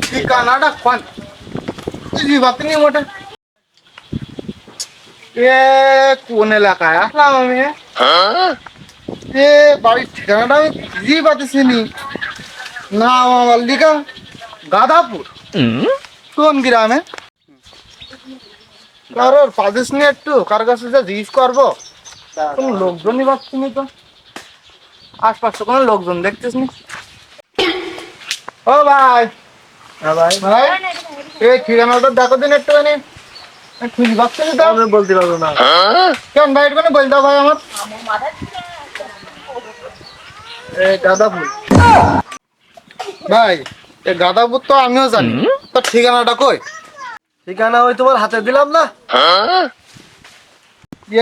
ঠিকানাটা কোন বাতনি মোটা কোন এলাকায় আসলাম আমি বাড়ির ঠিকানাটা আমি খুঁজেই পাচ্ছি নি না আমার লিখা গাদাপুর কোন গ্রামে কারোর পাদিস নি একটু কার কাছে যা জিজ্ঞেস করবো কোনো লোকজনই পাচ্ছি নি তো আশপাশে কোনো লোকজন দেখছিস নি ও ভাই ভাই ভাই এই ঠিকানাটা দেখো দিন একটুখানি খুঁজে পাচ্ছি তো আমি বলতে পারবো না কেন ভাই একটুখানি বল দাও ভাই আমার এই গাঁদাপুর ভাই এই গাঁদাপুর তো আমিও জানি তো ঠিকানাটা কই ঠিকানা ওই তোমার হাতে দিলাম না।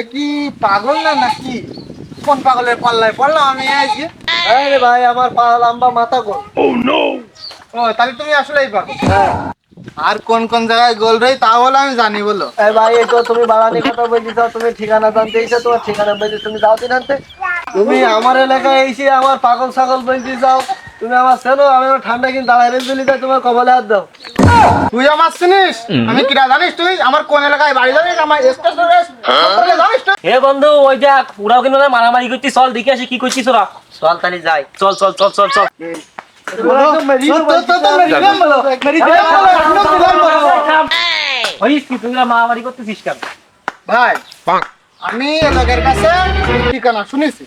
এ কি পাগল না নাকি কোন পাগলের পাল্লায় পড়লাম আমি আজকে আরে ভাই আমার পা লম্বা মাথা গোল। ও তাহলে তুমি আসলেই পাগল আর কোন কোন জায়গায় গোল রই তা বলে আমি জানি বলো এই ভাই এই তো তুমি বাগানি কথা বলতে চাও, তুমি ঠিকানা জানতে এসে তোমার ঠিকানা বলতে তুমি যাও দিন আনতে। তুমি আমার এলাকায় এসে আমার পাগল ছাগল বলতে যাও, তুমি আমার চেনো, আমি আমার ঠান্ডা কিন্তু দাঁড়াই দিলি তাই তোমার কবলে হাত দাও। তুই আমার চিনিস আমি কিরা জানিস তুই আমার কোন এলাকায় বাড়ি জানিস আমার স্টেশন জানিস তুই হে বন্ধু ওই দেখ ওরাও কিন্তু মারামারি করছিস, চল দেখে আসি কি করছিস ওরা। চল তাহলে যাই, চল চল চল চল চল। মারামারি করতেছিস কেন ভাই আমি এলাকার কাছে ঠিকানা শুনেছি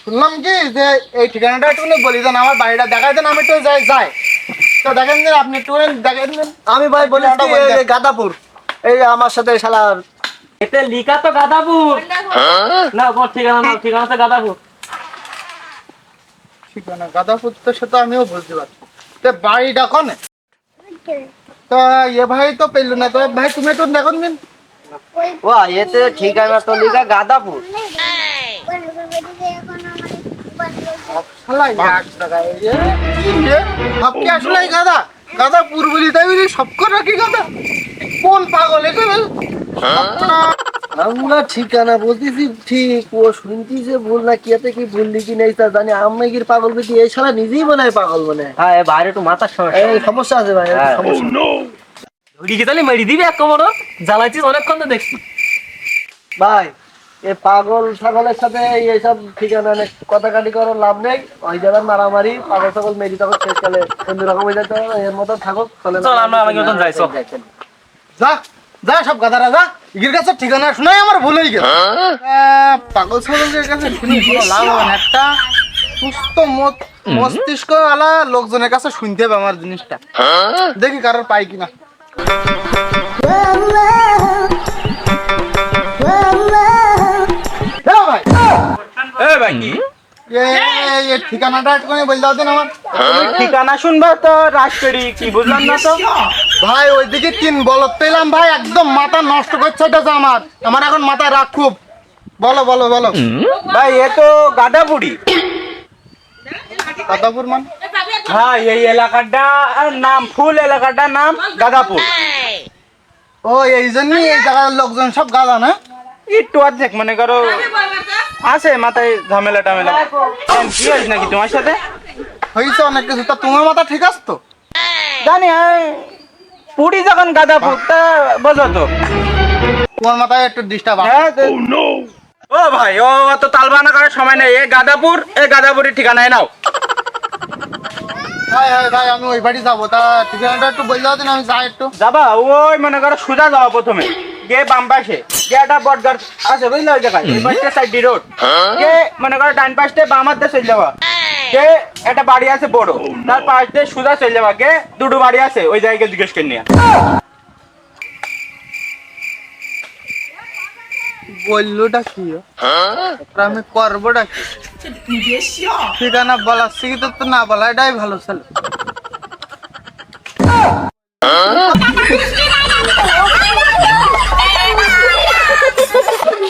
শুনলাম কি যে এই ঠিকানাটা একটু বলি দেন আমার বাড়িটা দেখাই দেন আমি একটু যাই যাই তো দেখেন দেন আপনি একটু দেখাই দেন আমি ভাই বলি গাদাপুর এই আমার সাথে শালা এতে লিখা তো গাদাপুর না কোন ঠিকানা না, ঠিকানা তো গাদাপুর। ঠিকানা গাদাপুর তো সেটা আমিও বুঝতে পারছি তো বাড়িটা কনে তো এ ভাই তো পেল না তো ভাই তুমি একটু দেখুন দিন ও এতে ঠিকানা তো লিখা গাদাপুর। সবকে আসলে গাদা গাদাপুর বলি তাই বলি সব করে কি গাদা কোন পাগল একে আমরা ঠিকানা বলতেছি ঠিক, ও শুনতেছে ভুল না কিয়াতে কি বললি কি নেই তা জানি। আমি কি পাগল বলছি এই শালা নিজেই মনে হয় পাগল মনে হয়। হ্যাঁ বাইরে একটু মাথার সমস্যা, এই সমস্যা আছে ভাই সমস্যা। ধরিয়ে তাহলে মেরি দিবি এক কোমর জ্বালাইছিস অনেকক্ষণ তো দেখছি। ভাই এই পাগল ছাগলের সাথে এইসব ঠিকানা কথা কাটি করার লাভ নেই, ওই জায়গায় মারামারি পাগল ছাগল মেরি তখন শেষ কালে অন্যরকম হয়ে যেতে হবে, এর মতো থাকুক চলে চল আমরা আমাকে মতন যাই চল। যা যা সব গাদারা যা ইগের কাছে ঠিকানা শোনাই আমার ভুল হয়ে গেল পাগল ছাগলের কাছে শুনি কোনো লাভ হবে না একটা সুস্থ মস্তিষ্ক ওয়ালা লোকজনের কাছে শুনতে হবে আমার জিনিসটা দেখি কারোর পাই কিনা ভাই এ ভাই কি এই ঠিকানাটা একটুখানি বলে দাও দিন আমার ঠিকানা শুনবা তো রাজকড়ি কি বুঝলাম না তো ভাই ওইদিকে 3 বলদ পেলাম ভাই একদম মাথা নষ্ট করছে এটা আমার আমার এখন মাথায় রাগ খুব বলো বলো বলো ভাই এ তো গাদাপুরি। গাদাপুর মান হ্যাঁ এই এলাকাটা নাম ফুল এলাকাটার নাম গাদাপুর। ও এই জন্যই এই জায়গার লোকজন সব গাদা না একটু অর্ধেক মনে করো আছে মাথায় ঝামেলা টামেলা। কি হয়েছে নাকি তোমার সাথে? হয়েছে অনেক কিছু তা তোমার মাথা ঠিক আছে তো জানি পুরী যখন গাদাপুর তা বোঝো তো তোমার মাথায় একটু ডিস্টার্ব ও ভাই ও তো তালবানা করার সময় নেই, এ গাদাপুর এ গাদাপুরের ঠিকানায় নাও। ভাই ভাই ভাই আমি ওই বাড়ি যাবো তা ঠিকানাটা একটু বলে দাও দিন আমি যাই একটু যাবা ওই মনে করো সোজা যাওয়া প্রথমে গিয়ে বাম পাশে গিয়ে একটা বটগাছ আছে বুঝলে ওই জায়গায় এই পাশে সাইড রোড গিয়ে মনে করো ডান পাশে বাম হাত দিয়ে চলে যাওয়া গে একটা বাড়ি আছে বড় তার পাশ দিয়ে সোজা চলে যাওয়া গে দুটো বাড়ি আছে ওই জায়গায় জিজ্ঞেস করে নিয়ে বললোটা কি আমি করবোটা কি ঠিকানা বলার শিখি তো না বলা এটাই ভালো ছিল